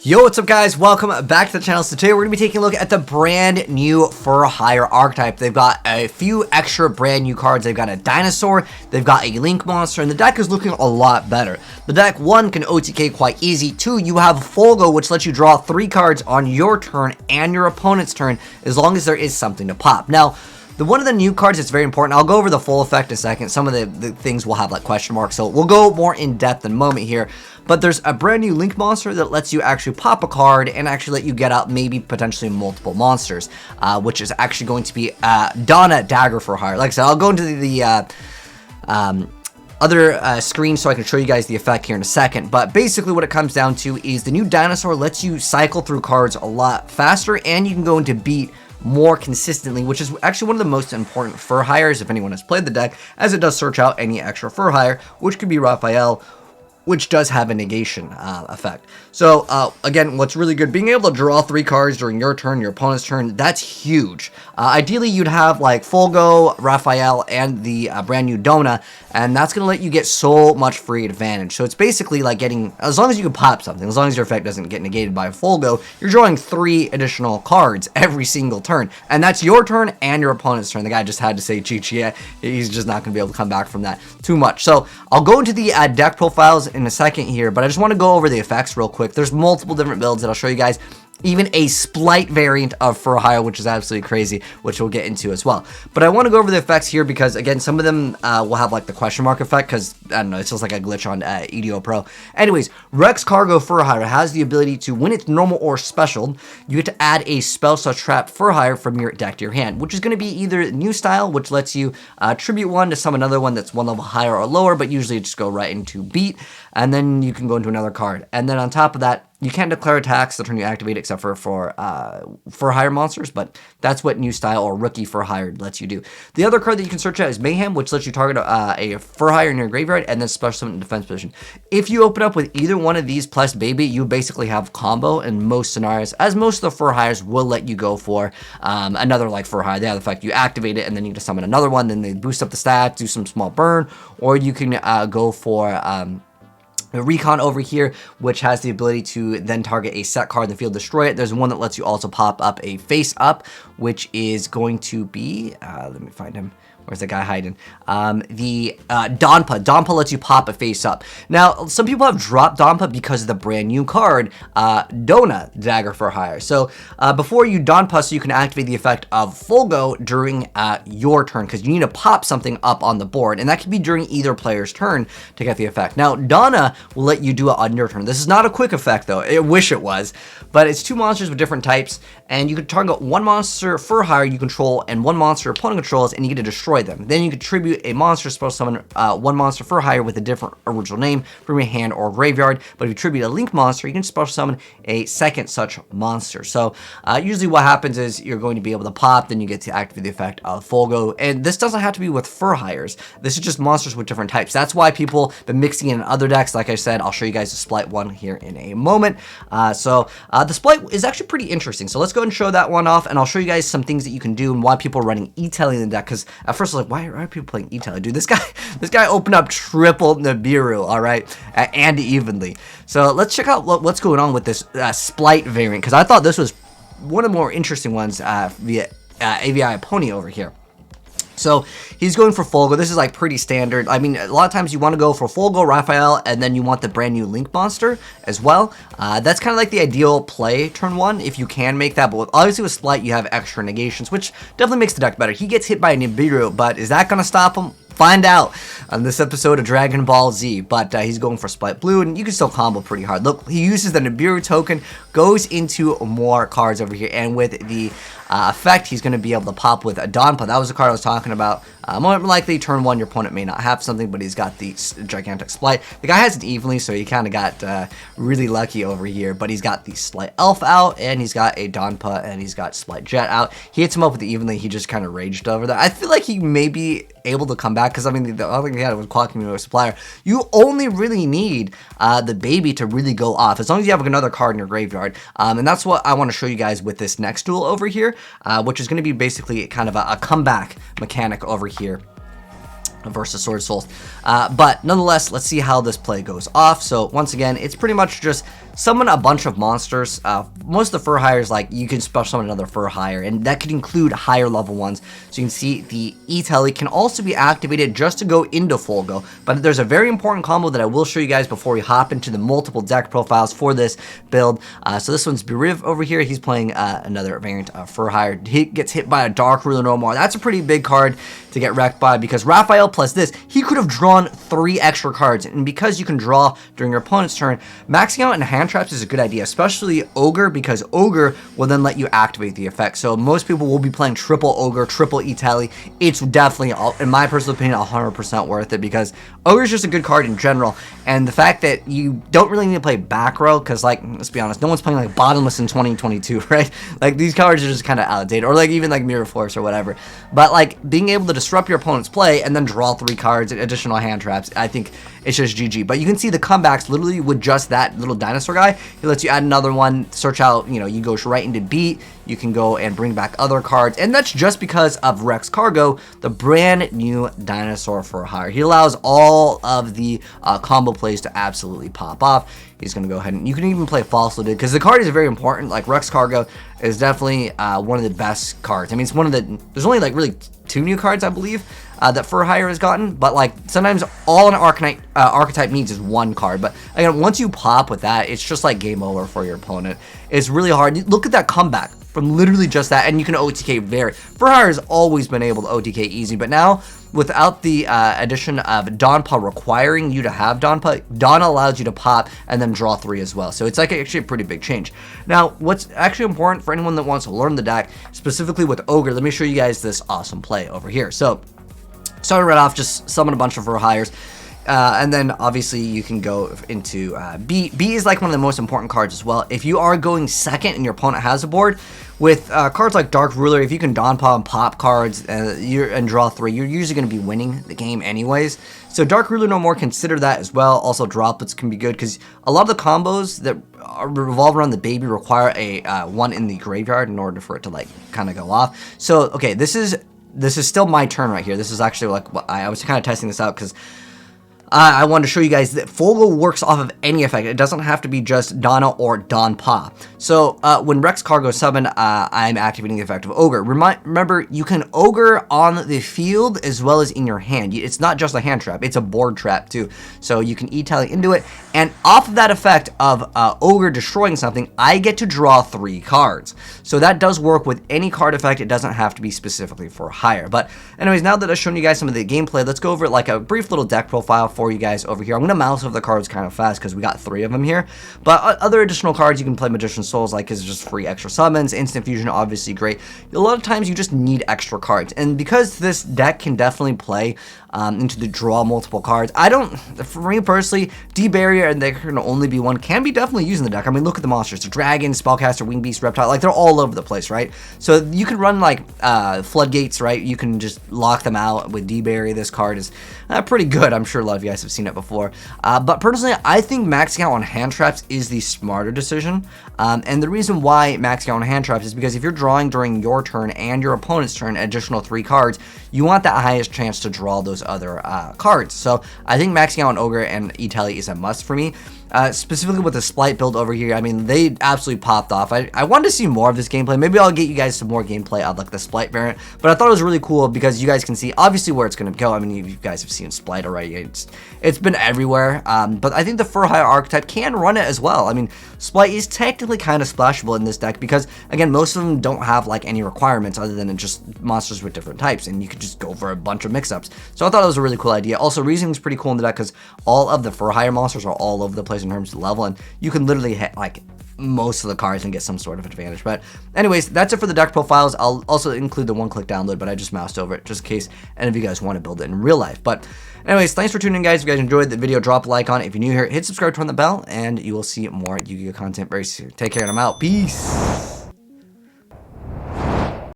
Yo, what's up guys? Welcome back to the channel. So today we're going to be taking a look at the brand new For Hire archetype. They've got a few extra brand new cards. They've got a dinosaur, they've got a link monster, and the deck is looking a lot better. The deck, 1, can OTK quite easy. 2, you have Folgo, which lets you draw 3 cards on your turn and your opponent's turn, as long as there is something to pop. Now, one of the new cards that's very important, I'll go over the full effect in a second. Some of the things will have like question marks, so we'll go more in depth in a moment here. But there's a brand new link monster that lets you actually pop a card and actually let you get out maybe potentially multiple monsters, which is actually going to be Donna Dagger for Hire. Like I said, I'll go into the other screen so I can show you guys the effect here in a second. But basically what it comes down to is the new dinosaur lets you cycle through cards a lot faster, and you can go into beat more consistently, which is actually one of the most important for hires if anyone has played the deck, as it does search out any extra for hire, which could be Raphael, which does have a negation effect. So again, what's really good, being able to draw 3 cards during your turn, your opponent's turn, that's huge. Ideally, you'd have like Folgo, Raphael, and the brand new Donna, and that's going to let you get so much free advantage. So it's basically like getting, as long as you can pop something, as long as your effect doesn't get negated by Folgo, you're drawing 3 additional cards every single turn. And that's your turn and your opponent's turn. The guy just had to say Chi-Chi. He's just not going to be able to come back from that too much. So I'll go into the deck profiles in a second here, but I just want to go over the effects real quick. There's multiple different builds that I'll show you guys. Even a Splight variant of For Hire, which is absolutely crazy, which we'll get into as well. But I want to go over the effects here because, again, some of them will have like the question mark effect because, I don't know, it's just like a glitch on Yugioh Pro. Anyways, Rex Cargo For Hire has the ability to, when it's normal or special, you get to add a spell/trap For Hire from your deck to your hand, which is going to be either new style, which lets you tribute one to summon another one that's 1 level higher or lower, but usually just go right into beat, and then you can go into another card. And then on top of that, you can't declare attacks the turn you activate except for hire monsters, but that's what new style or rookie for hire lets you do. The other card that you can search out is Mayhem, which lets you target a for hire in your graveyard and then special summon in defense position. If you open up with either one of these plus baby, you basically have combo in most scenarios, as most of the for hires will let you go for another like for hire. They have the fact you activate it and then you can summon another one, then they boost up the stats, do some small burn, or you can go for Recon over here, which has the ability to then target a set card in the field, destroy it. There's one that lets you also pop up a face up, which is going to be, let me find him. Where's the guy hiding? The Donpa. Donpa lets you pop a face up. Now, some people have dropped Donpa because of the brand new card, Donna Dagger for Hire. So, before you Donpa, so you can activate the effect of Folgo during your turn, because you need to pop something up on the board, and that can be during either player's turn to get the effect. Now, Donna will let you do it on your turn. This is not a quick effect, though. I wish it was, but it's 2 monsters with different types, and you can target 1 monster for hire you control and 1 monster opponent controls, and you get to destroy them. Then you can tribute a monster spell summon 1 monster for hire with a different original name from your hand or graveyard. But if you tribute a link monster, you can special summon a second such monster. So usually what happens is you're going to be able to pop, then you get to activate the effect of Folgo. And this doesn't have to be with for hires. This is just monsters with different types. That's why people have been mixing in other decks. Like I said, I'll show you guys the Splight one here in a moment. The Splight is actually pretty interesting. So let's go and show that one off, and I'll show you guys some things that you can do and why people are running E-Telly in the deck. Because at first I was like, why are people playing E-Telly? Dude, this guy opened up triple Nibiru, all right, and evenly. So let's check out what's going on with this Splight variant, because I thought this was one of the more interesting ones via AVI Pony over here. So he's going for Folgo. This is like pretty standard. I mean, a lot of times you want to go for Folgo, Raphael, and then you want the brand new Link monster as well. That's kind of like the ideal play turn 1 if you can make that. But obviously with Splight, you have extra negations, which definitely makes the deck better. He gets hit by a Nibiru, but is that going to stop him? Find out on this episode of Dragon Ball Z. But he's going for Splight Blue, and you can still combo pretty hard. Look, he uses the Nibiru token, goes into more cards over here, and with the effect, he's going to be able to pop with a Donpa. That was the card I was talking about. More likely, turn 1, your opponent may not have something, but he's got the gigantic Splight. The guy has it evenly, so he kind of got really lucky over here, but he's got the Splight Elf out, and he's got a Donpa, and he's got Splight Jet out. He hits him up with the evenly. He just kind of raged over that. I feel like he may be able to come back, because I mean, the other thing he had was Quackmino Supplier. You only really need the baby to really go off, as long as you have another card in your graveyard. And that's what I want to show you guys with this next duel over here, which is going to be basically kind of a comeback mechanic over here versus Sword Souls. But nonetheless, let's see how this play goes off. So once again, it's pretty much just summon a bunch of monsters. Most of the fur hires, like, you can special summon another fur hire, and that could include higher level ones. So you can see the E-Tele can also be activated just to go into full go, but there's a very important combo that I will show you guys before we hop into the multiple deck profiles for this build. So this one's Beriv over here. He's playing another variant fur hire. He gets hit by a Dark Ruler no more. That's a pretty big card to get wrecked by, because Raphael plus this, he could have drawn 3 extra cards, and because you can draw during your opponent's turn, maxing out in hand traps is a good idea, especially Ogre, because Ogre will then let you activate the effect. So most people will be playing triple Ogre, triple E-Tele. It's definitely, in my personal opinion, 100% worth it, because Ogre is just a good card in general, and the fact that you don't really need to play back row, because, like, let's be honest, no one's playing like Bottomless in 2022, right? Like, these cards are just kind of outdated, or like even like Mirror Force or whatever. But like being able to disrupt your opponent's play and then draw 3 cards, additional hand traps, I think it's just GG. But you can see the comebacks literally with just that little dinosaur guy. He lets you add another one, search out, you know, you go right into beat. You can go and bring back other cards, and that's just because of Rex Cargo, the brand new dinosaur for hire. He allows all of the combo plays to absolutely pop off. He's going to go ahead and you can even play Fossil Dude, because the card is very important. Like, Rex Cargo is definitely one of the best cards. I mean, it's one of the, there's only like really 2 new cards, I believe, that Fur Hire has gotten, but like sometimes all an archetype needs is 1 card. But again, once you pop with that, it's just like game over for your opponent. It's really hard. Look at that comeback from literally just that, and you can OTK very. Fur Hire has always been able to OTK easy, but now without the addition of Donpa requiring you to have Donpa, Dawn allows you to pop and then draw 3 as well. So it's like actually a pretty big change. Now, what's actually important for anyone that wants to learn the deck, specifically with Ogre, let me show you guys this awesome play over here. So, starting right off, just summon a bunch of Fur Hires. And then obviously you can go into B. B is like one of the most important cards as well. If you are going second and your opponent has a board, with cards like Dark Ruler, if you can Dawn Paw and pop cards and draw 3, you're usually going to be winning the game anyways. So Dark Ruler no more, consider that as well. Also Droplets can be good, because a lot of the combos that revolve around the baby require a 1 in the graveyard in order for it to like kind of go off. So okay, this is still my turn right here. This is actually like what I was kind of testing this out, because I wanted to show you guys that Fogo works off of any effect. It doesn't have to be just Donna or Don Pa. So when Rex Cargo summon, I'm activating the effect of Ogre. Remember, you can Ogre on the field as well as in your hand. It's not just a hand trap, it's a board trap too. So you can E-Tele into it, and off of that effect of Ogre destroying something, I get to draw 3 cards. So that does work with any card effect. It doesn't have to be specifically for hire. But anyways, now that I've shown you guys some of the gameplay, let's go over like a brief little deck profile for you guys over here. I'm going to mouse over the cards kind of fast because we got 3 of them here. But other additional cards, you can play Magician's Souls, like, because it's just free extra summons. Instant Fusion, obviously great. A lot of times you just need extra cards. And because this deck can definitely play into the draw multiple cards, for me personally, D-Barrier and there can only be 1 can be definitely used in the deck. I mean, look at the monsters. The Dragon, Spellcaster, Wing Beast, Reptile, like, they're all over the place, right? So you can run, like, Floodgates, right? You can just lock them out with D-Barrier. This card is pretty good. I'm sure a lot of you guys have seen it before. But personally, I think maxing out on hand traps is the smarter decision. And the reason why maxing out on hand traps is because if you're drawing during your turn and your opponent's turn additional 3 cards, you want that highest chance to draw those other cards. So I think maxing out on Ogre and E-Tele is a must for me. Specifically with the Splight build over here, I mean, they absolutely popped off. I wanted to see more of this gameplay. Maybe I'll get you guys some more gameplay of like the Splight variant, but I thought it was really cool because you guys can see obviously where it's going to go. I mean, you guys have seen Splight already. It's been everywhere, but I think the Fur Hire archetype can run it as well. I mean, Splight is technically kind of splashable in this deck because, again, most of them don't have like any requirements other than just monsters with different types, and you could just go for a bunch of mix-ups. So I thought it was a really cool idea. Also, Reasoning's pretty cool in the deck because all of the Fur Hire monsters are all over the place in terms of level, and you can literally hit like most of the cards and get some sort of advantage. But anyways, that's it for the deck profiles. I'll also include the one-click download, but I just moused over it just in case any of you guys want to build it in real life. But anyways, thanks for tuning in, guys. If you guys enjoyed the video, drop a like on it. If you're new here, hit subscribe, turn the bell, and you will see more Yu-Gi-Oh content very soon. Take care, and I'm out. Peace.